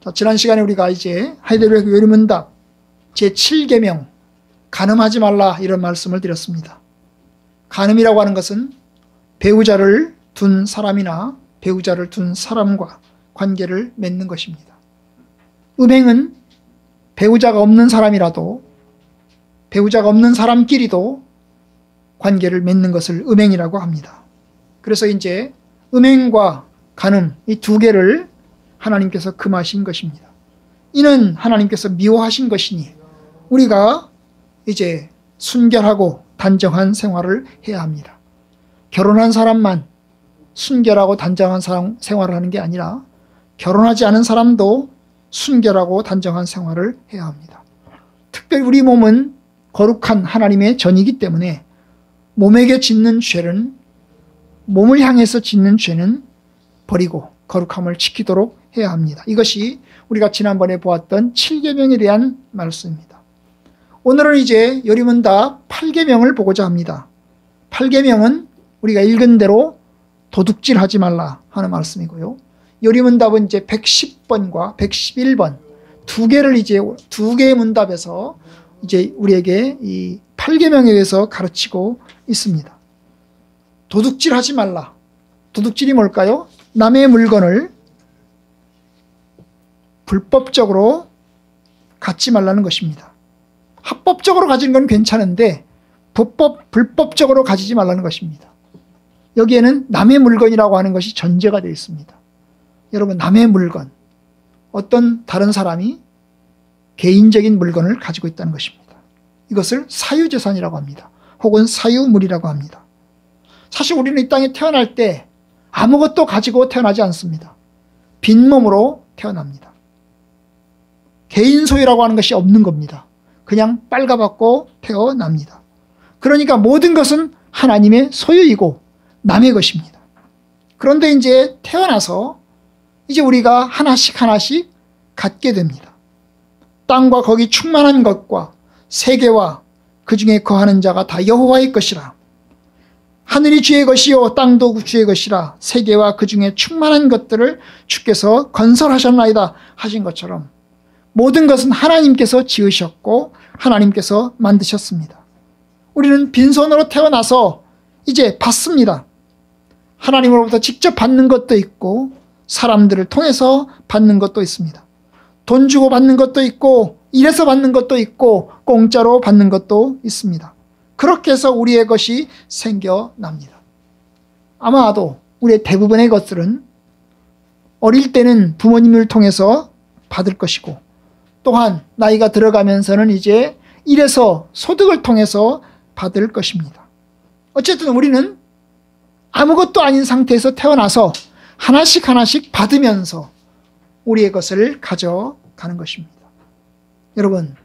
자, 지난 시간에 우리가 이제 하이델베르크 요리문답 제7계명 간음하지 말라 이런 말씀을 드렸습니다. 간음이라고 하는 것은 배우자를 둔 사람이나 배우자를 둔 사람과 관계를 맺는 것입니다. 음행은 배우자가 없는 사람이라도 배우자가 없는 사람끼리도 관계를 맺는 것을 음행이라고 합니다. 그래서 이제 음행과 간음 이 두 개를 하나님께서 금하신 것입니다. 이는 하나님께서 미워하신 것이니 우리가 이제 순결하고 단정한 생활을 해야 합니다. 결혼한 사람만 순결하고 단정한 생활을 하는 게 아니라 결혼하지 않은 사람도 순결하고 단정한 생활을 해야 합니다. 특별히 우리 몸은 거룩한 하나님의 전이기 때문에 몸에게 짓는 죄는 몸을 향해서 짓는 죄는 버리고 거룩함을 지키도록 해야 합니다. 이것이 우리가 지난번에 보았던 7계명에 대한 말씀입니다. 오늘은 이제 요리문답 8계명을 보고자 합니다. 8계명은 우리가 읽은 대로 도둑질하지 말라 하는 말씀이고요. 요리문답은 이제 110번과 111번 두 개의 문답에서 이제 우리에게 이 8계명에 대해서 가르치고 있습니다. 도둑질하지 말라. 도둑질이 뭘까요? 남의 물건을 불법적으로 갖지 말라는 것입니다. 합법적으로 가지는 건 괜찮은데 불법적으로 가지지 말라는 것입니다. 여기에는 남의 물건이라고 하는 것이 전제가 되어 있습니다. 여러분, 남의 물건, 어떤 다른 사람이 개인적인 물건을 가지고 있다는 것입니다. 이것을 사유재산이라고 합니다. 혹은 사유물이라고 합니다. 사실 우리는 이 땅에 태어날 때 아무것도 가지고 태어나지 않습니다. 빈몸으로 태어납니다. 개인 소유라고 하는 것이 없는 겁니다. 그냥 빨가벗고 태어납니다. 그러니까 모든 것은 하나님의 소유이고 남의 것입니다. 그런데 이제 태어나서 이제 우리가 하나씩 하나씩 갖게 됩니다. 땅과 거기 충만한 것과 세계와 그 중에 거하는 자가 다 여호와의 것이라. 하늘이 주의 것이요 땅도 주의 것이라. 세계와 그 중에 충만한 것들을 주께서 건설하셨나이다 하신 것처럼 모든 것은 하나님께서 지으셨고 하나님께서 만드셨습니다. 우리는 빈손으로 태어나서 이제 받습니다. 하나님으로부터 직접 받는 것도 있고 사람들을 통해서 받는 것도 있습니다. 돈 주고 받는 것도 있고 일해서 받는 것도 있고 공짜로 받는 것도 있습니다. 그렇게 해서 우리의 것이 생겨납니다. 아마도 우리의 대부분의 것들은 어릴 때는 부모님을 통해서 받을 것이고 또한 나이가 들어가면서는 이제 일해서 소득을 통해서 받을 것입니다. 어쨌든 우리는 아무것도 아닌 상태에서 태어나서 하나씩 하나씩 받으면서 우리의 것을 가져가는 것입니다. 여러분,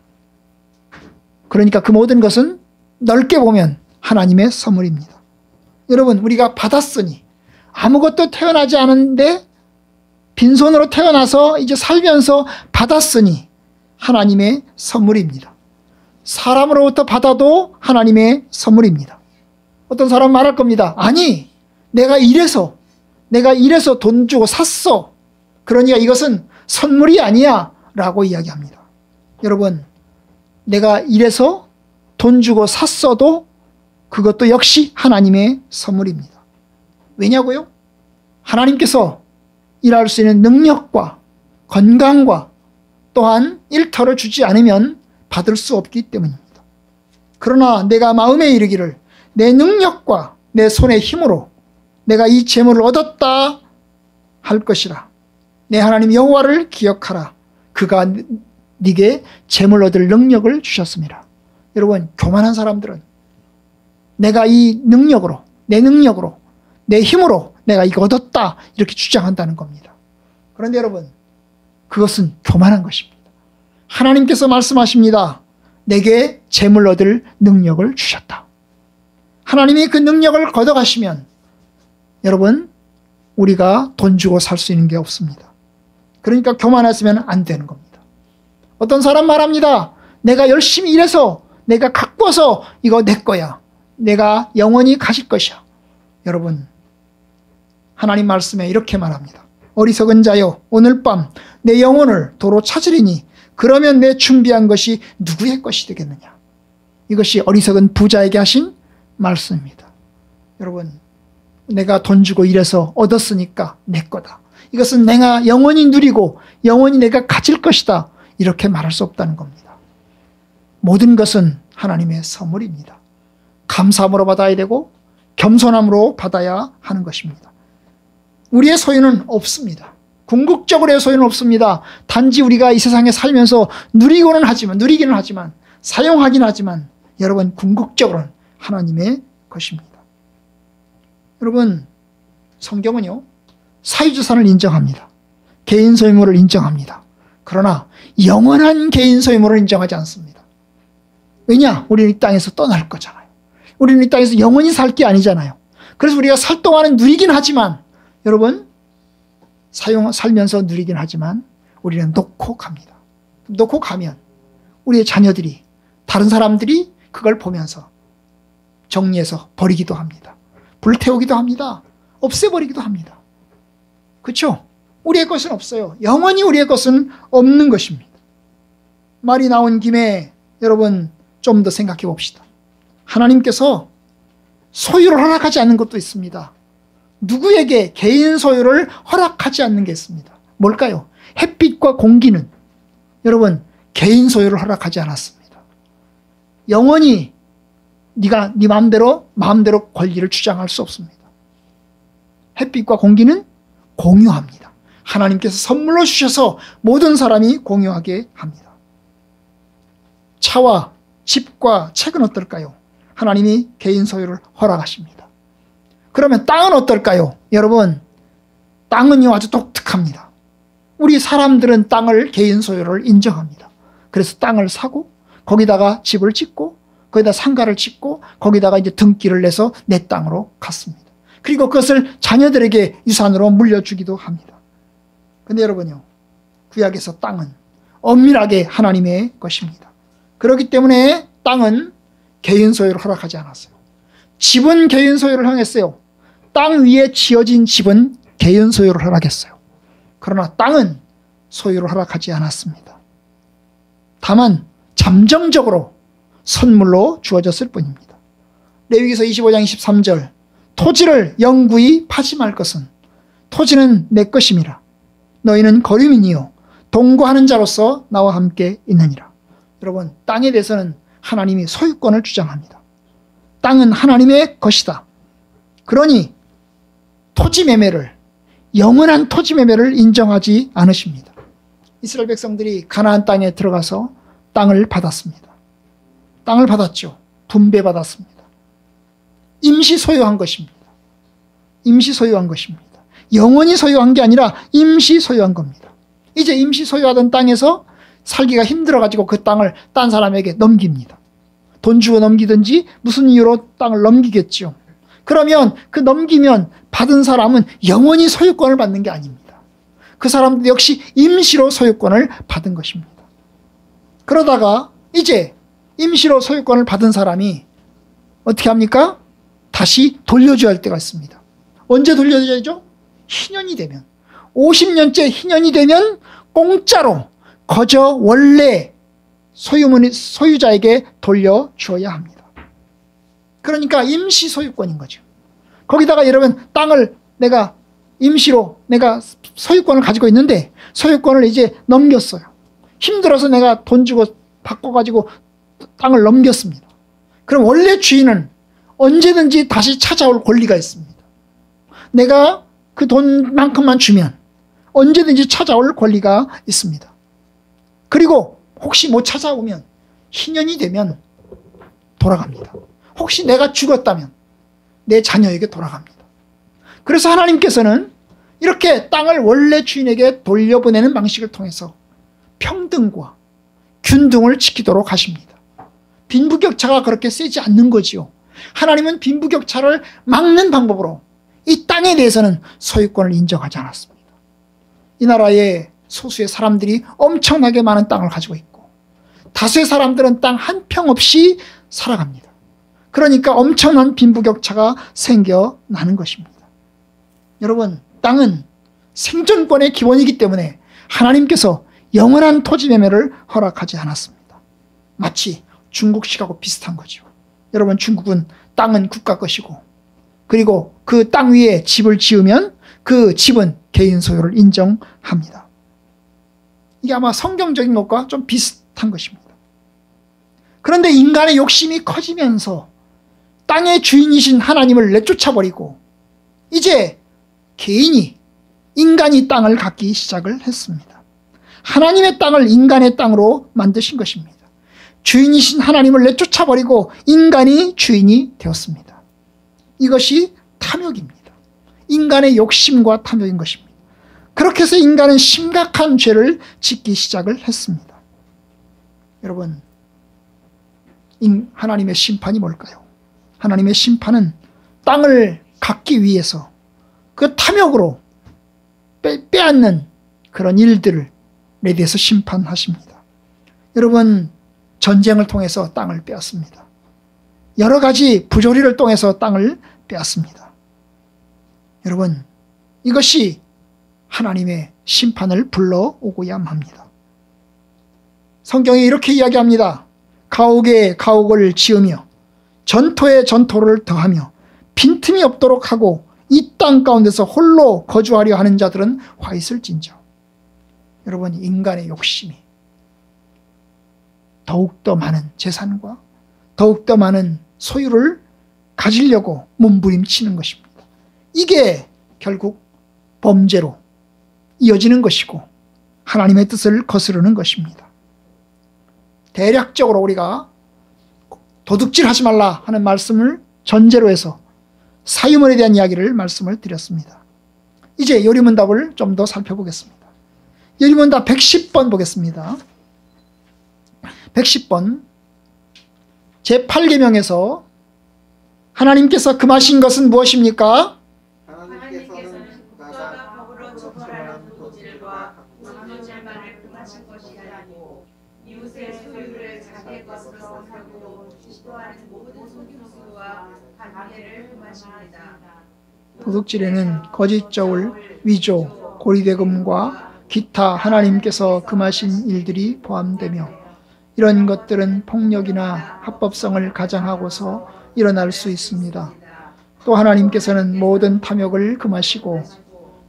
그러니까 그 모든 것은 넓게 보면 하나님의 선물입니다. 여러분, 우리가 받았으니 아무것도 태어나지 않은데 빈손으로 태어나서 이제 살면서 받았으니 하나님의 선물입니다. 사람으로부터 받아도 하나님의 선물입니다. 어떤 사람은 말할 겁니다. 아니, 내가 이래서 돈 주고 샀어. 그러니까 이것은 선물이 아니야 라고 이야기합니다. 여러분, 내가 이래서 돈 주고 샀어도 그것도 역시 하나님의 선물입니다. 왜냐고요? 하나님께서 일할 수 있는 능력과 건강과 또한 일터를 주지 않으면 받을 수 없기 때문입니다. 그러나 내가 마음에 이르기를 내 능력과 내 손의 힘으로 내가 이 재물을 얻었다 할 것이라. 내 하나님 여호와를 기억하라. 그가 네게 재물 얻을 능력을 주셨습니다. 여러분, 교만한 사람들은 내가 이 능력으로, 내 힘으로 내가 이거 얻었다 이렇게 주장한다는 겁니다. 그런데 여러분, 그것은 교만한 것입니다. 하나님께서 말씀하십니다. 내게 재물 얻을 능력을 주셨다. 하나님이 그 능력을 걷어가시면 여러분, 우리가 돈 주고 살 수 있는 게 없습니다. 그러니까 교만했으면 안 되는 겁니다. 어떤 사람 말합니다. 내가 열심히 일해서 내가 가꿔서 이거 내 거야. 내가 영원히 가질 것이야. 여러분, 하나님 말씀에 이렇게 말합니다. 어리석은 자여, 오늘 밤 내 영혼을 도로 찾으리니 그러면 내 준비한 것이 누구의 것이 되겠느냐. 이것이 어리석은 부자에게 하신 말씀입니다. 여러분, 내가 돈 주고 일해서 얻었으니까 내 거다. 이것은 내가 영원히 누리고 영원히 내가 가질 것이다. 이렇게 말할 수 없다는 겁니다. 모든 것은 하나님의 선물입니다. 감사함으로 받아야 되고 겸손함으로 받아야 하는 것입니다. 우리의 소유는 없습니다. 궁극적으로의 소유는 없습니다. 단지 우리가 이 세상에 살면서 누리기는 하지만 사용하긴 하지만 여러분, 궁극적으로는 하나님의 것입니다. 여러분, 성경은요, 사유재산을 인정합니다. 개인 소유물을 인정합니다. 그러나 영원한 개인 소유물을 인정하지 않습니다. 왜냐? 우리는 이 땅에서 떠날 거잖아요. 우리는 이 땅에서 영원히 살 게 아니잖아요. 그래서 우리가 살 동안은 누리긴 하지만 여러분, 살면서 누리긴 하지만 우리는 놓고 갑니다. 놓고 가면 우리의 자녀들이, 다른 사람들이 그걸 보면서 정리해서 버리기도 합니다. 불태우기도 합니다. 없애버리기도 합니다. 그렇죠? 우리의 것은 없어요. 영원히 우리의 것은 없는 것입니다. 말이 나온 김에 여러분 좀 더 생각해 봅시다. 하나님께서 소유를 허락하지 않는 것도 있습니다. 누구에게 개인 소유를 허락하지 않는 게 있습니다. 뭘까요? 햇빛과 공기는 여러분 개인 소유를 허락하지 않았습니다. 영원히 네가 네 마음대로 권리를 주장할 수 없습니다. 햇빛과 공기는 공유합니다. 하나님께서 선물로 주셔서 모든 사람이 공유하게 합니다. 차와 집과 책은 어떨까요? 하나님이 개인 소유를 허락하십니다. 그러면 땅은 어떨까요? 여러분, 땅은요 아주 독특합니다. 우리 사람들은 땅을 개인 소유를 인정합니다. 그래서 땅을 사고 거기다가 집을 짓고 거기다 상가를 짓고 거기다가 이제 등기를 내서 내 땅으로 갔습니다. 그리고 그것을 자녀들에게 유산으로 물려주기도 합니다. 근데 여러분요, 구약에서 땅은 엄밀하게 하나님의 것입니다. 그렇기 때문에 땅은 개인 소유를 허락하지 않았어요. 집은 개인 소유를 허락했어요. 땅 위에 지어진 집은 개인 소유를 허락했어요. 그러나 땅은 소유를 허락하지 않았습니다. 다만 잠정적으로 선물로 주어졌을 뿐입니다. 레위기서 25장 23절, 토지를 영구히 파지 말 것은 토지는 내 것임이라. 너희는 거류민이요 동거하는 자로서 나와 함께 있느니라. 여러분, 땅에 대해서는 하나님이 소유권을 주장합니다. 땅은 하나님의 것이다. 그러니 토지 매매를, 영원한 토지 매매를 인정하지 않으십니다. 이스라엘 백성들이 가나안 땅에 들어가서 땅을 받았습니다. 땅을 받았죠. 분배받았습니다. 임시 소유한 것입니다. 임시 소유한 것입니다. 영원히 소유한 게 아니라 임시 소유한 겁니다. 이제 임시 소유하던 땅에서 살기가 힘들어가지고 그 땅을 딴 사람에게 넘깁니다. 돈 주고 넘기든지 무슨 이유로 땅을 넘기겠죠. 그러면 그 넘기면 받은 사람은 영원히 소유권을 받는 게 아닙니다. 그 사람도 역시 임시로 소유권을 받은 것입니다. 그러다가 이제 임시로 소유권을 받은 사람이 어떻게 합니까? 다시 돌려줘야 할 때가 있습니다. 언제 돌려줘야죠? 희년이 되면, 50년째 희년이 되면 공짜로 거저 원래 소유자에게 돌려주어야 합니다. 그러니까 임시 소유권인 거죠. 거기다가 여러분, 땅을 내가 임시로 내가 소유권을 가지고 있는데 소유권을 이제 넘겼어요. 힘들어서 내가 돈 주고 바꿔가지고 땅을 넘겼습니다. 그럼 원래 주인은 언제든지 다시 찾아올 권리가 있습니다. 내가 그 돈만큼만 주면 언제든지 찾아올 권리가 있습니다. 그리고 혹시 못 찾아오면 희년이 되면 돌아갑니다. 혹시 내가 죽었다면 내 자녀에게 돌아갑니다. 그래서 하나님께서는 이렇게 땅을 원래 주인에게 돌려보내는 방식을 통해서 평등과 균등을 지키도록 하십니다. 빈부격차가 그렇게 세지 않는 거지요. 하나님은 빈부격차를 막는 방법으로 이 땅에 대해서는 소유권을 인정하지 않았습니다. 이 나라에 소수의 사람들이 엄청나게 많은 땅을 가지고 있고 다수의 사람들은 땅 한 평 없이 살아갑니다. 그러니까 엄청난 빈부격차가 생겨나는 것입니다. 여러분, 땅은 생존권의 기본이기 때문에 하나님께서 영원한 토지 매매를 허락하지 않았습니다. 마치 중국식하고 비슷한 거죠. 여러분, 중국은 땅은 국가 것이고, 그리고 그 땅 위에 집을 지으면 그 집은 개인 소유를 인정합니다. 이게 아마 성경적인 것과 좀 비슷한 것입니다. 그런데 인간의 욕심이 커지면서 땅의 주인이신 하나님을 내쫓아버리고 이제 개인이, 인간이 땅을 갖기 시작을 했습니다. 하나님의 땅을 인간의 땅으로 만드신 것입니다. 주인이신 하나님을 내쫓아버리고 인간이 주인이 되었습니다. 이것이 탐욕입니다. 인간의 욕심과 탐욕인 것입니다. 그렇게 해서 인간은 심각한 죄를 짓기 시작을 했습니다. 여러분, 하나님의 심판이 뭘까요? 하나님의 심판은 땅을 갖기 위해서 그 탐욕으로 빼앗는 그런 일들을 에 대해서 심판하십니다. 여러분, 전쟁을 통해서 땅을 빼앗습니다. 여러 가지 부조리를 통해서 땅을 빼앗습니다. 여러분, 이것이 하나님의 심판을 불러오고야 합니다. 성경이 이렇게 이야기합니다. 가옥에 가옥을 지으며 전토에 전토를 더하며 빈틈이 없도록 하고 이 땅 가운데서 홀로 거주하려 하는 자들은 화 있을진저. 여러분, 인간의 욕심이 더욱더 많은 재산과 더욱더 많은 소유를 가지려고 몸부림치는 것입니다. 이게 결국 범죄로 이어지는 것이고 하나님의 뜻을 거스르는 것입니다. 대략적으로 우리가 도둑질하지 말라 하는 말씀을 전제로 해서 사유물에 대한 이야기를 말씀을 드렸습니다. 이제 요리문답을 좀 더 살펴보겠습니다. 요리문답 110번 보겠습니다. 110번 제8계명에서 하나님께서 금하신 것은 무엇입니까? 하나님께서는 국가가 법으로 처벌하는 도둑질과 강도질만을 금하신 것이 아니고 이웃의 소유를 자기의 것으로 삼고 시도하는 모든 속임수와 관계를 금하십니다. 도둑질에는 거짓 저울, 위조, 고리대금과 기타 하나님께서 금하신 일들이 포함되며 이런 것들은 폭력이나 합법성을 가장하고서 일어날 수 있습니다. 또 하나님께서는 모든 탐욕을 금하시고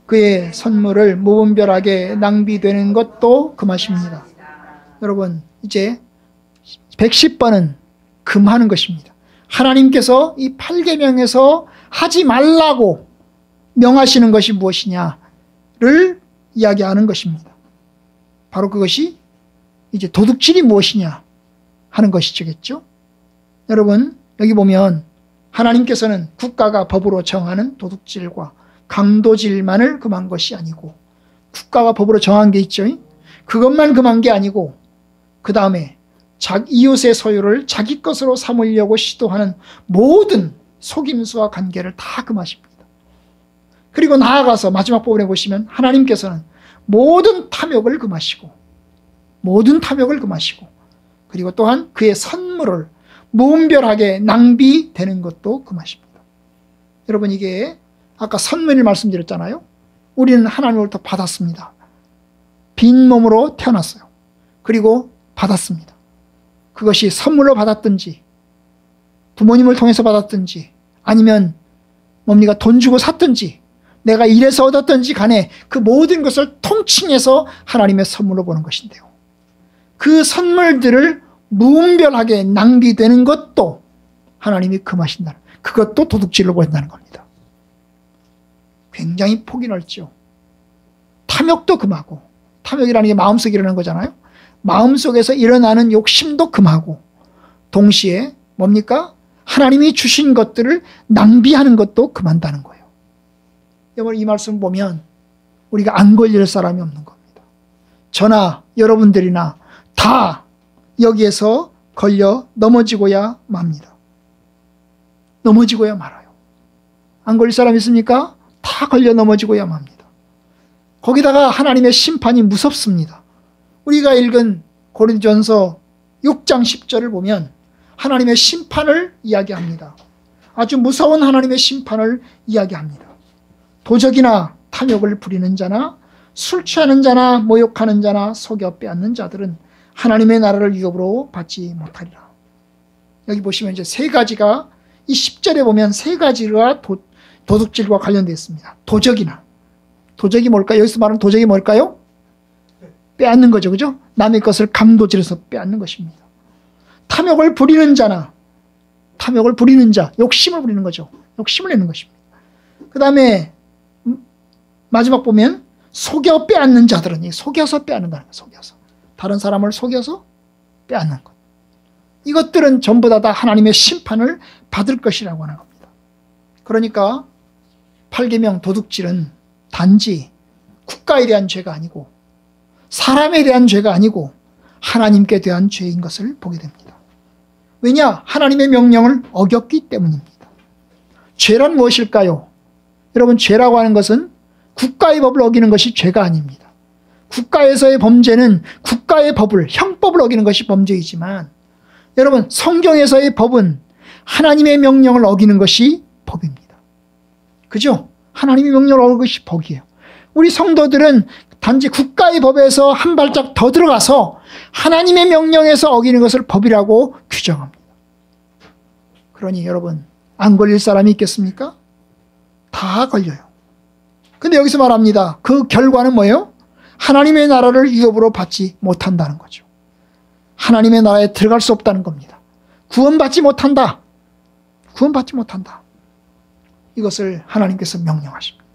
그의 선물을 무분별하게 낭비되는 것도 금하십니다. 여러분, 이제 110번은 금하는 것입니다. 하나님께서 이 8계명에서 하지 말라고 명하시는 것이 무엇이냐를 이야기하는 것입니다. 바로 그것이 이제 도둑질이 무엇이냐 하는 것이겠죠. 여러분, 여기 보면 하나님께서는 국가가 법으로 정하는 도둑질과 강도질만을 금한 것이 아니고 국가가 법으로 정한 게 있죠. 그것만 금한 게 아니고 그 다음에 이웃의 소유를 자기 것으로 삼으려고 시도하는 모든 속임수와 관계를 다 금하십니다. 그리고 나아가서 마지막 부분에 보시면 하나님께서는 모든 탐욕을 금하시고 그리고 또한 그의 선물을 무분별하게 낭비되는 것도 금하십니다. 여러분, 이게 아까 선물을 말씀드렸잖아요. 우리는 하나님으로부터 받았습니다. 빈 몸으로 태어났어요. 그리고 받았습니다. 그것이 선물로 받았든지 부모님을 통해서 받았든지 아니면 뭡니까 돈 주고 샀든지 내가 일해서 얻었든지 간에 그 모든 것을 통칭해서 하나님의 선물로 보는 것인데요. 그 선물들을 무분별하게 낭비되는 것도 하나님이 금하신다는, 그것도 도둑질로 보인다는 겁니다. 굉장히 폭이 넓죠. 탐욕도 금하고, 탐욕이라는 게 마음속에 일어나는 거잖아요. 마음속에서 일어나는 욕심도 금하고 동시에 뭡니까? 하나님이 주신 것들을 낭비하는 것도 금한다는 거예요. 여러분, 이 말씀 보면 우리가 안 걸릴 사람이 없는 겁니다. 저나 여러분들이나 다 여기에서 걸려 넘어지고야 맙니다. 넘어지고야 말아요. 안 걸릴 사람 있습니까? 다 걸려 넘어지고야 맙니다. 거기다가 하나님의 심판이 무섭습니다. 우리가 읽은 고린도전서 6장 10절을 보면 하나님의 심판을 이야기합니다. 아주 무서운 하나님의 심판을 이야기합니다. 도적이나 탐욕을 부리는 자나 술 취하는 자나 모욕하는 자나 속여 빼앗는 자들은 하나님의 나라를 유업으로 받지 못하리라. 여기 보시면 이제 세 가지가 이 10절에 보면 세 가지가 도둑질과 관련되어 있습니다. 도적이 뭘까요? 여기서 말하는 도적이 뭘까요? 빼앗는 거죠. 그죠? 남의 것을 감도질해서 빼앗는 것입니다. 탐욕을 부리는 자, 욕심을 부리는 거죠. 욕심을 내는 것입니다. 그 다음에 마지막 보면 속여 빼앗는 자들은 속여서 빼앗는다는 거예요. 속여서. 다른 사람을 속여서 빼앗는 것. 이것들은 전부 다 하나님의 심판을 받을 것이라고 하는 겁니다. 그러니까 8계명 도둑질은 단지 국가에 대한 죄가 아니고 사람에 대한 죄가 아니고 하나님께 대한 죄인 것을 보게 됩니다. 왜냐? 하나님의 명령을 어겼기 때문입니다. 죄란 무엇일까요? 여러분, 죄라고 하는 것은 국가의 법을 어기는 것이 죄가 아닙니다. 국가에서의 범죄는 국가의 법을, 형법을 어기는 것이 범죄이지만 여러분, 성경에서의 법은 하나님의 명령을 어기는 것이 법입니다. 그죠? 하나님의 명령을 어기는 것이 법이에요. 우리 성도들은 단지 국가의 법에서 한 발짝 더 들어가서 하나님의 명령에서 어기는 것을 법이라고 규정합니다. 그러니 여러분, 안 걸릴 사람이 있겠습니까? 다 걸려요. 근데 여기서 말합니다. 그 결과는 뭐예요? 하나님의 나라를 유업으로 받지 못한다는 거죠. 하나님의 나라에 들어갈 수 없다는 겁니다. 구원받지 못한다. 구원받지 못한다. 이것을 하나님께서 명령하십니다.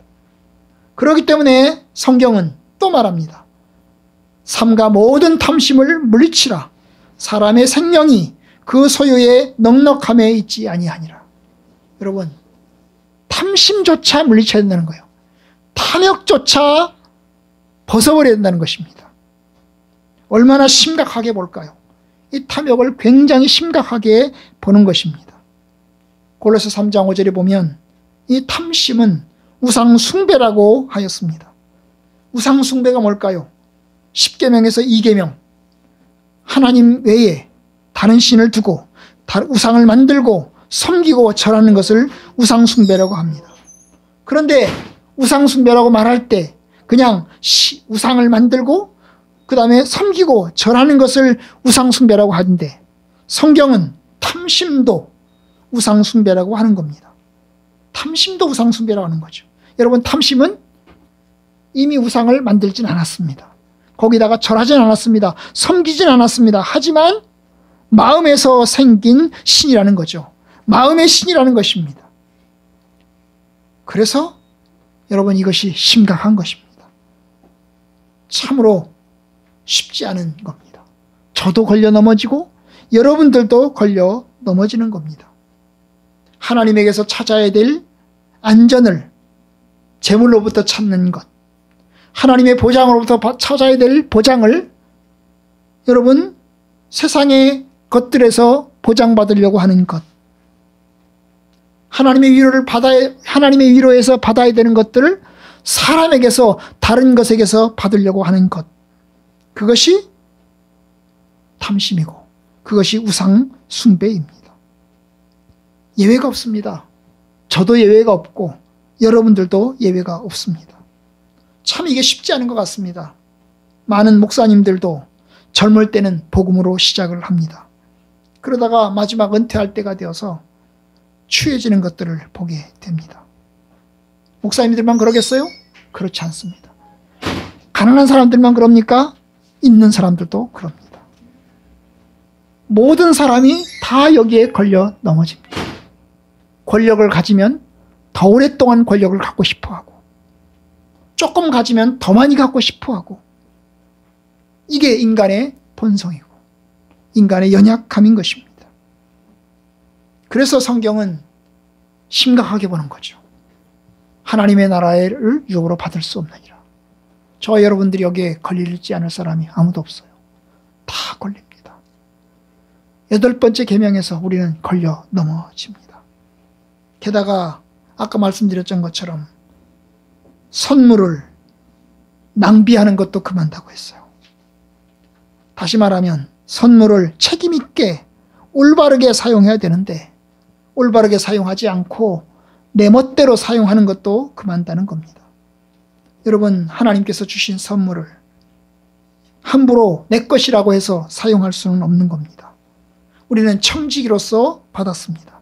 그렇기 때문에 성경은 또 말합니다. 삼가 모든 탐심을 물리치라. 사람의 생명이 그 소유의 넉넉함에 있지 아니하니라. 여러분, 탐심조차 물리쳐야 된다는 거예요. 탐욕조차 벗어버려야 된다는 것입니다. 얼마나 심각하게 볼까요? 이 탐욕을 굉장히 심각하게 보는 것입니다. 골로새 3장 5절에 보면 이 탐심은 우상숭배라고 하였습니다. 우상숭배가 뭘까요? 10계명에서 2계명, 하나님 외에 다른 신을 두고 우상을 만들고 섬기고 절하는 것을 우상숭배라고 합니다. 그런데 우상숭배라고 말할 때 그냥 우상을 만들고 그 다음에 섬기고 절하는 것을 우상숭배라고 하는데 성경은 탐심도 우상숭배라고 하는 겁니다. 탐심도 우상숭배라고 하는 거죠. 여러분, 탐심은 이미 우상을 만들진 않았습니다. 거기다가 절하진 않았습니다. 섬기진 않았습니다. 하지만 마음에서 생긴 신이라는 거죠. 마음의 신이라는 것입니다. 그래서 여러분, 이것이 심각한 것입니다. 참으로 쉽지 않은 겁니다. 저도 걸려 넘어지고 여러분들도 걸려 넘어지는 겁니다. 하나님에게서 찾아야 될 안전을 재물로부터 찾는 것, 하나님의 보장으로부터 찾아야 될 보장을 여러분 세상의 것들에서 보장받으려고 하는 것, 하나님의 위로에서 받아야 되는 것들을 사람에게서, 다른 것에게서 받으려고 하는 것, 그것이 탐심이고 그것이 우상 숭배입니다. 예외가 없습니다. 저도 예외가 없고 여러분들도 예외가 없습니다. 참 이게 쉽지 않은 것 같습니다. 많은 목사님들도 젊을 때는 복음으로 시작을 합니다. 그러다가 마지막 은퇴할 때가 되어서 취해지는 것들을 보게 됩니다. 목사님들만 그러겠어요? 그렇지 않습니다. 가난한 사람들만 그럽니까? 있는 사람들도 그럽니다. 모든 사람이 다 여기에 걸려 넘어집니다. 권력을 가지면 더 오랫동안 권력을 갖고 싶어하고, 조금 가지면 더 많이 갖고 싶어하고, 이게 인간의 본성이고 인간의 연약함인 것입니다. 그래서 성경은 심각하게 보는 거죠. 하나님의 나라를 유업으로 받을 수 없느니라. 저와 여러분들이 여기에 걸리지 않을 사람이 아무도 없어요. 다 걸립니다. 8번째 계명에서 우리는 걸려 넘어집니다. 게다가 아까 말씀드렸던 것처럼 선물을 낭비하는 것도 금한다고 했어요. 다시 말하면 선물을 책임있게 올바르게 사용해야 되는데 올바르게 사용하지 않고 내 멋대로 사용하는 것도 금한다는 겁니다. 여러분, 하나님께서 주신 선물을 함부로 내 것이라고 해서 사용할 수는 없는 겁니다. 우리는 청지기로서 받았습니다.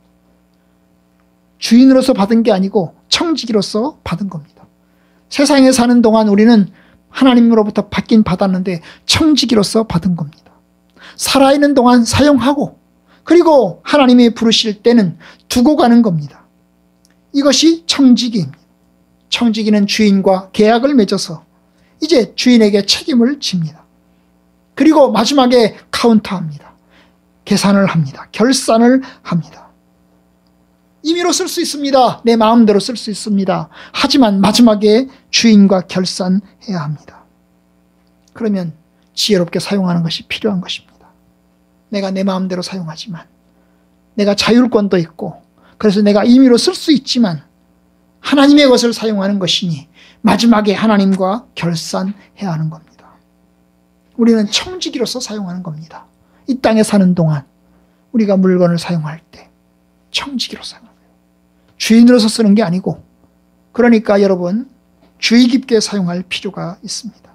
주인으로서 받은 게 아니고 청지기로서 받은 겁니다. 세상에 사는 동안 우리는 하나님으로부터 받긴 받았는데 청지기로서 받은 겁니다. 살아있는 동안 사용하고 그리고 하나님이 부르실 때는 두고 가는 겁니다. 이것이 청지기입니다. 청지기는 주인과 계약을 맺어서 이제 주인에게 책임을 집니다. 그리고 마지막에 카운터합니다. 계산을 합니다. 결산을 합니다. 임의로 쓸 수 있습니다. 내 마음대로 쓸 수 있습니다. 하지만 마지막에 주인과 결산해야 합니다. 그러면 지혜롭게 사용하는 것이 필요한 것입니다. 내가 내 마음대로 사용하지만 내가 자율권도 있고 그래서 내가 임의로 쓸 수 있지만 하나님의 것을 사용하는 것이니 마지막에 하나님과 결산해야 하는 겁니다. 우리는 청지기로서 사용하는 겁니다. 이 땅에 사는 동안 우리가 물건을 사용할 때 청지기로 사용합니다. 주인으로서 쓰는 게 아니고 그러니까 여러분 주의 깊게 사용할 필요가 있습니다.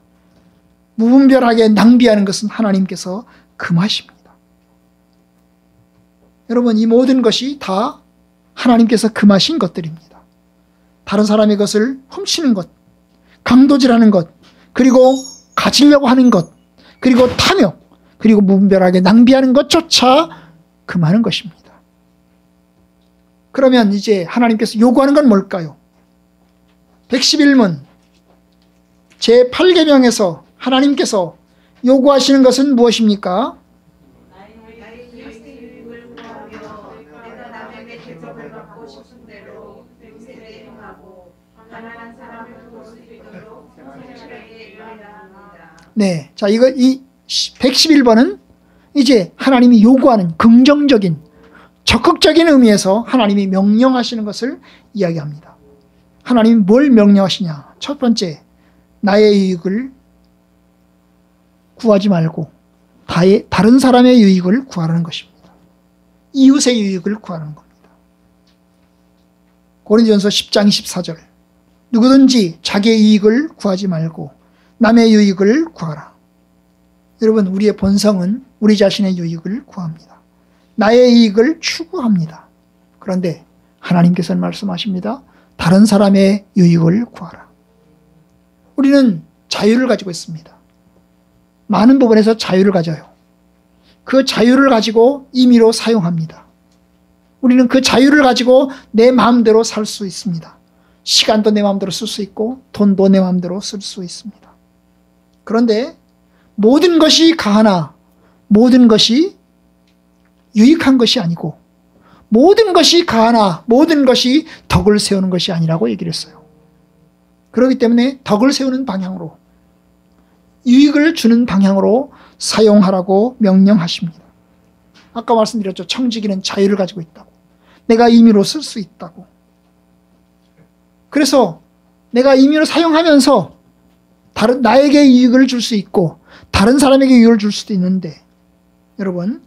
무분별하게 낭비하는 것은 하나님께서 금하십니다. 여러분 이 모든 것이 다 하나님께서 금하신 것들입니다. 다른 사람의 것을 훔치는 것, 강도질하는 것, 그리고 가지려고 하는 것, 그리고 탐욕, 그리고 무분별하게 낭비하는 것조차 금하는 것입니다. 그러면 이제 하나님께서 요구하는 건 뭘까요? 111문 제8계명에서 하나님께서 요구하시는 것은 무엇입니까? 네, 자 이 111번은 이제 하나님이 요구하는 긍정적인 적극적인 의미에서 하나님이 명령하시는 것을 이야기합니다. 하나님이 뭘 명령하시냐? 첫 번째, 나의 유익을 구하지 말고 다른 사람의 유익을 구하라는 것입니다. 이웃의 유익을 구하는 겁니다. 고린도전서 10장 24절 누구든지 자기의 이익을 구하지 말고 남의 유익을 구하라. 여러분 우리의 본성은 우리 자신의 유익을 구합니다. 나의 이익을 추구합니다. 그런데 하나님께서는 말씀하십니다. 다른 사람의 유익을 구하라. 우리는 자유를 가지고 있습니다. 많은 부분에서 자유를 가져요. 그 자유를 가지고 임의로 사용합니다. 우리는 그 자유를 가지고 내 마음대로 살 수 있습니다. 시간도 내 마음대로 쓸 수 있고 돈도 내 마음대로 쓸 수 있습니다. 그런데 모든 것이 가하나 모든 것이 유익한 것이 아니고 모든 것이 가하나 모든 것이 덕을 세우는 것이 아니라고 얘기를 했어요. 그렇기 때문에 덕을 세우는 방향으로 유익을 주는 방향으로 사용하라고 명령하십니다. 아까 말씀드렸죠. 청지기는 자유를 가지고 있다고. 내가 임의로 쓸 수 있다고. 그래서 내가 임의로 사용하면서 나에게 이익을 줄 수 있고 다른 사람에게 이익을 줄 수도 있는데 여러분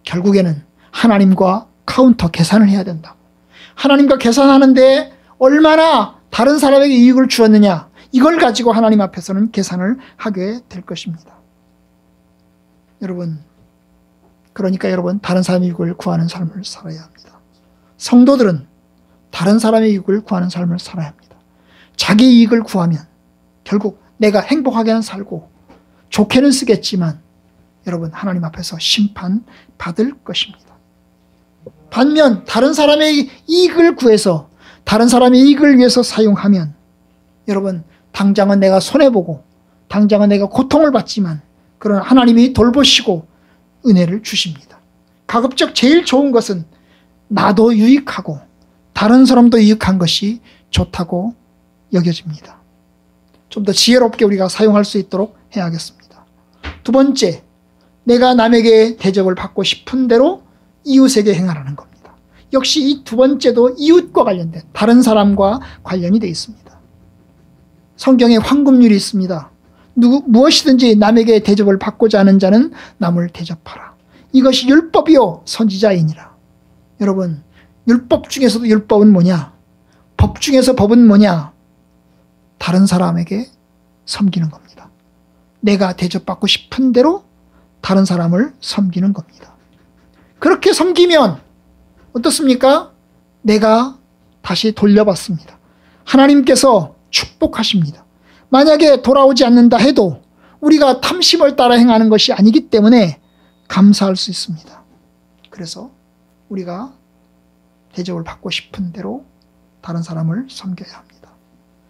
결국에는 하나님과 카운터 계산을 해야 된다. 하나님과 계산하는데 얼마나 다른 사람에게 이익을 주었느냐 이걸 가지고 하나님 앞에서는 계산을 하게 될 것입니다. 여러분 그러니까 여러분 다른 사람의 이익을 구하는 삶을 살아야 합니다. 성도들은 다른 사람의 이익을 구하는 삶을 살아야 합니다. 자기 이익을 구하면 결국 내가 행복하게는 살고 좋게는 쓰겠지만 여러분 하나님 앞에서 심판받을 것입니다. 반면 다른 사람의 이익을 구해서 다른 사람의 이익을 위해서 사용하면 여러분 당장은 내가 손해보고 당장은 내가 고통을 받지만 그러나 하나님이 돌보시고 은혜를 주십니다. 가급적 제일 좋은 것은 나도 유익하고 다른 사람도 유익한 것이 좋다고 여겨집니다. 좀 더 지혜롭게 우리가 사용할 수 있도록 해야겠습니다. 두 번째, 내가 남에게 대접을 받고 싶은 대로 이웃에게 행하라는 겁니다. 역시 이 두 번째도 이웃과 관련된 다른 사람과 관련이 되어 있습니다. 성경에 황금률이 있습니다. 무엇이든지 남에게 대접을 받고자 하는 자는 남을 대접하라. 이것이 율법이요 선지자이니라. 여러분 율법 중에서도 율법은 뭐냐? 법 중에서 법은 뭐냐? 다른 사람에게 섬기는 겁니다. 내가 대접받고 싶은 대로 다른 사람을 섬기는 겁니다. 그렇게 섬기면 어떻습니까? 내가 다시 돌려받습니다. 하나님께서 축복하십니다. 만약에 돌아오지 않는다 해도 우리가 탐심을 따라 행하는 것이 아니기 때문에 감사할 수 있습니다. 그래서 우리가 대접을 받고 싶은 대로 다른 사람을 섬겨야 합니다.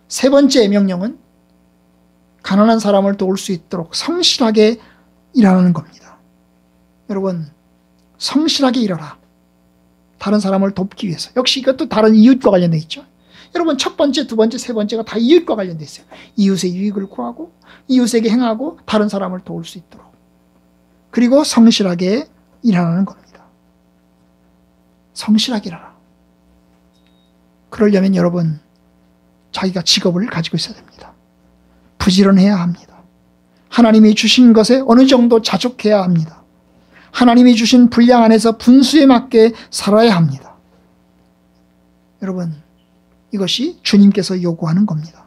세 번째 명령은 가난한 사람을 도울 수 있도록 성실하게 일하는 겁니다. 여러분, 성실하게 일하라. 다른 사람을 돕기 위해서. 역시 이것도 다른 이웃과 관련되어 있죠. 여러분, 첫 번째, 두 번째, 세 번째가 다 이웃과 관련되어 있어요. 이웃의 유익을 구하고 이웃에게 행하고 다른 사람을 도울 수 있도록. 그리고 성실하게 일하는 겁니다. 성실하게 일하라. 그러려면 여러분, 자기가 직업을 가지고 있어야 됩니다. 부지런해야 합니다. 하나님이 주신 것에 어느 정도 자족해야 합니다. 하나님이 주신 분량 안에서 분수에 맞게 살아야 합니다. 여러분, 이것이 주님께서 요구하는 겁니다.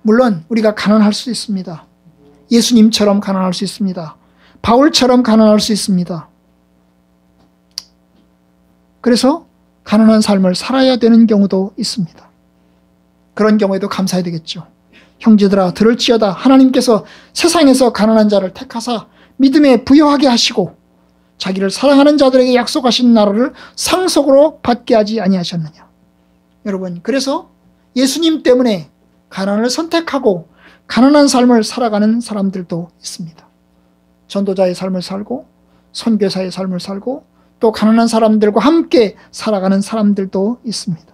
물론 우리가 가난할 수 있습니다. 예수님처럼 가난할 수 있습니다. 바울처럼 가난할 수 있습니다. 그래서 가난한 삶을 살아야 되는 경우도 있습니다. 그런 경우에도 감사해야 되겠죠. 형제들아, 들을지어다. 하나님께서 세상에서 가난한 자를 택하사 믿음에 부여하게 하시고 자기를 사랑하는 자들에게 약속하신 나라를 상속으로 받게 하지 아니하셨느냐. 여러분, 그래서 예수님 때문에 가난을 선택하고 가난한 삶을 살아가는 사람들도 있습니다. 전도자의 삶을 살고 선교사의 삶을 살고 또 가난한 사람들과 함께 살아가는 사람들도 있습니다.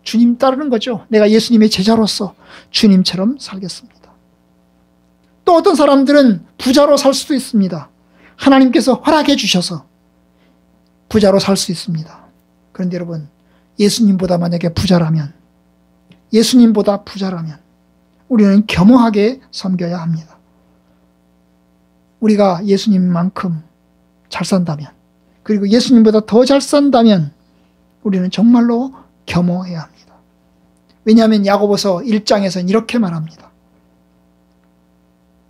주님 따르는 거죠. 내가 예수님의 제자로서 주님처럼 살겠습니다. 또 어떤 사람들은 부자로 살 수도 있습니다. 하나님께서 허락해 주셔서 부자로 살 수 있습니다. 그런데 여러분, 예수님보다 만약에 부자라면, 예수님보다 부자라면 우리는 겸허하게 섬겨야 합니다. 우리가 예수님만큼 잘 산다면, 그리고 예수님보다 더 잘 산다면 우리는 정말로 겸허해야 합니다. 왜냐하면 야고보서 1장에서는 이렇게 말합니다.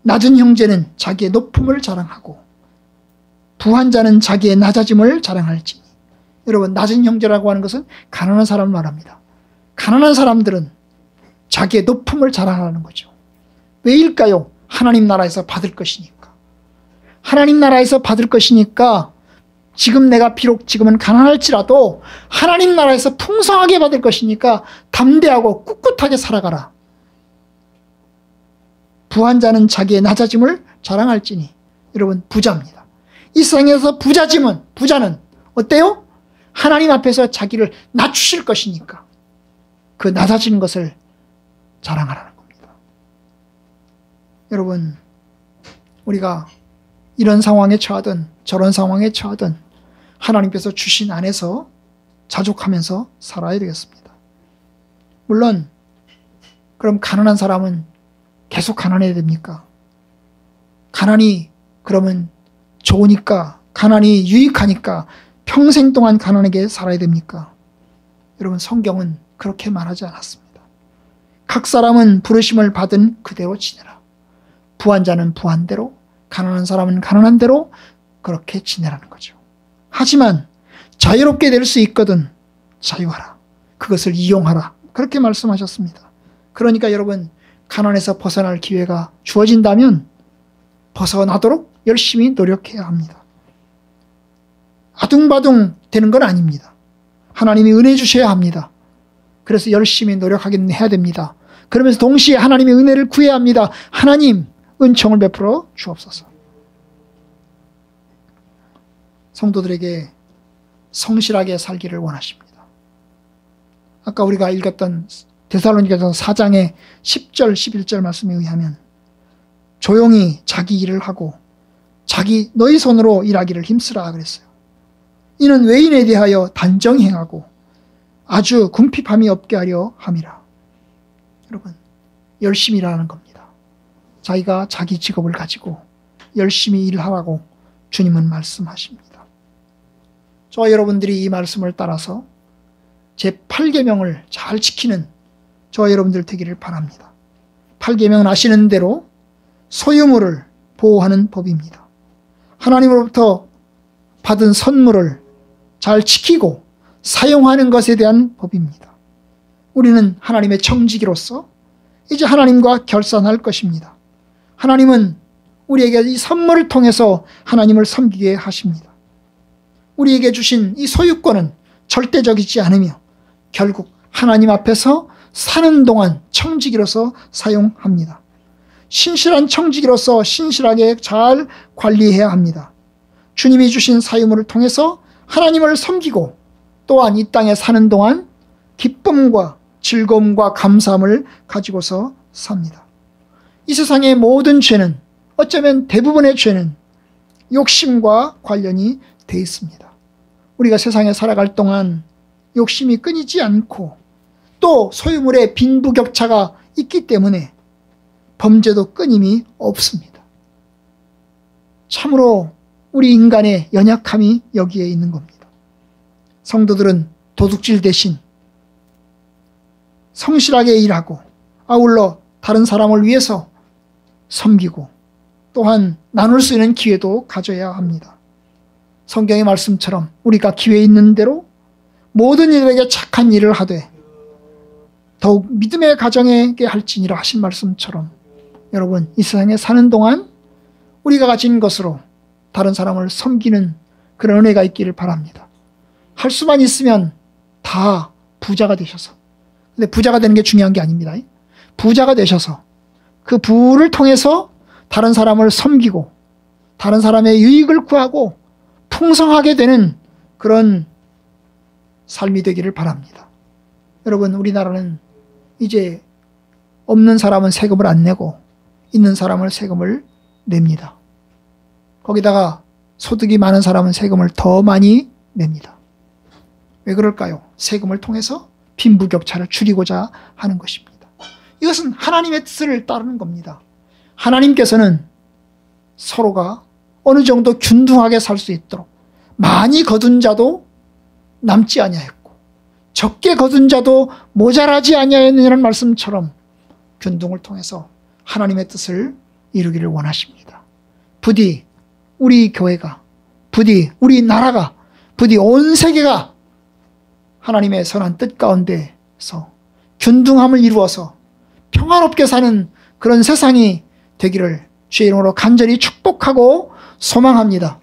낮은 형제는 자기의 높음을 자랑하고 부한 자는 자기의 낮아짐을 자랑할지니. 여러분, 낮은 형제라고 하는 것은 가난한 사람을 말합니다. 가난한 사람들은 자기의 높음을 자랑하는 거죠. 왜일까요? 하나님 나라에서 받을 것이니까. 하나님 나라에서 받을 것이니까 지금 내가 비록 지금은 가난할지라도 하나님 나라에서 풍성하게 받을 것이니까 담대하고 꿋꿋하게 살아가라. 부한 자는 자기의 낮아짐을 자랑할지니. 여러분, 부자입니다. 이 세상에서 부자는 어때요? 하나님 앞에서 자기를 낮추실 것이니까 그 낮아지는 것을 자랑하라는 겁니다. 여러분, 우리가 이런 상황에 처하든 저런 상황에 처하든 하나님께서 주신 안에서 자족하면서 살아야 되겠습니다. 물론 그럼 가난한 사람은 계속 가난해야 됩니까? 가난이 그러면 좋으니까, 가난이 유익하니까 평생 동안 가난하게 살아야 됩니까? 여러분, 성경은 그렇게 말하지 않았습니다. 각 사람은 부르심을 받은 그대로 지내라. 부한 자는 부한 대로, 가난한 사람은 가난한 대로 그렇게 지내라는 거죠. 하지만 자유롭게 될 수 있거든 자유하라. 그것을 이용하라. 그렇게 말씀하셨습니다. 그러니까 여러분, 가난에서 벗어날 기회가 주어진다면 벗어나도록 열심히 노력해야 합니다. 아둥바둥 되는 건 아닙니다. 하나님이 은혜 주셔야 합니다. 그래서 열심히 노력하긴 해야 됩니다. 그러면서 동시에 하나님의 은혜를 구해야 합니다. 하나님, 은총을 베풀어 주옵소서. 성도들에게 성실하게 살기를 원하십니다. 아까 우리가 읽었던 데살로니가서 4장의 10절, 11절 말씀에 의하면 조용히 자기 일을 하고 자기 너희 손으로 일하기를 힘쓰라 그랬어요. 이는 외인에 대하여 단정히 행하고 아주 궁핍함이 없게 하려 함이라. 여러분, 열심히 일하는 겁니다. 자기가 자기 직업을 가지고 열심히 일하라고 주님은 말씀하십니다. 저와 여러분들이 이 말씀을 따라서 제8계명을 잘 지키는 저와 여러분들 되기를 바랍니다. 8계명은 아시는 대로 소유물을 보호하는 법입니다. 하나님으로부터 받은 선물을 잘 지키고 사용하는 것에 대한 법입니다. 우리는 하나님의 청지기로서 이제 하나님과 결산할 것입니다. 하나님은 우리에게 이 선물을 통해서 하나님을 섬기게 하십니다. 우리에게 주신 이 소유권은 절대적이지 않으며 결국 하나님 앞에서 사는 동안 청지기로서 사용합니다. 신실한 청지기로서 신실하게 잘 관리해야 합니다. 주님이 주신 사유물을 통해서 하나님을 섬기고 또한 이 땅에 사는 동안 기쁨과 즐거움과 감사함을 가지고서 삽니다. 이 세상의 모든 죄는, 어쩌면 대부분의 죄는 욕심과 관련이 돼 있습니다. 우리가 세상에 살아갈 동안 욕심이 끊이지 않고 또 소유물의 빈부격차가 있기 때문에 범죄도 끊임이 없습니다. 참으로 우리 인간의 연약함이 여기에 있는 겁니다. 성도들은 도둑질 대신 성실하게 일하고 아울러 다른 사람을 위해서 섬기고 또한 나눌 수 있는 기회도 가져야 합니다. 성경의 말씀처럼 우리가 기회 있는 대로 모든 이들에게 착한 일을 하되 더욱 믿음의 가정에게 할지니라 하신 말씀처럼 여러분 이 세상에 사는 동안 우리가 가진 것으로 다른 사람을 섬기는 그런 은혜가 있기를 바랍니다. 할 수만 있으면 다 부자가 되셔서, 근데 부자가 되는 게 중요한 게 아닙니다. 부자가 되셔서 그 부를 통해서 다른 사람을 섬기고 다른 사람의 유익을 구하고 풍성하게 되는 그런 삶이 되기를 바랍니다. 여러분 우리나라는 이제 없는 사람은 세금을 안 내고 있는 사람은 세금을 냅니다. 거기다가 소득이 많은 사람은 세금을 더 많이 냅니다. 왜 그럴까요? 세금을 통해서 빈부격차를 줄이고자 하는 것입니다. 이것은 하나님의 뜻을 따르는 겁니다. 하나님께서는 서로가 어느 정도 균등하게 살 수 있도록 많이 거둔 자도 남지 아니하였고 적게 거둔 자도 모자라지 아니하였느냐는 말씀처럼 균등을 통해서 하나님의 뜻을 이루기를 원하십니다. 부디 우리 교회가, 부디 우리 나라가, 부디 온 세계가 하나님의 선한 뜻 가운데서 균등함을 이루어서 평화롭게 사는 그런 세상이 되기를 주의 이름으로 간절히 축복하고 소망합니다.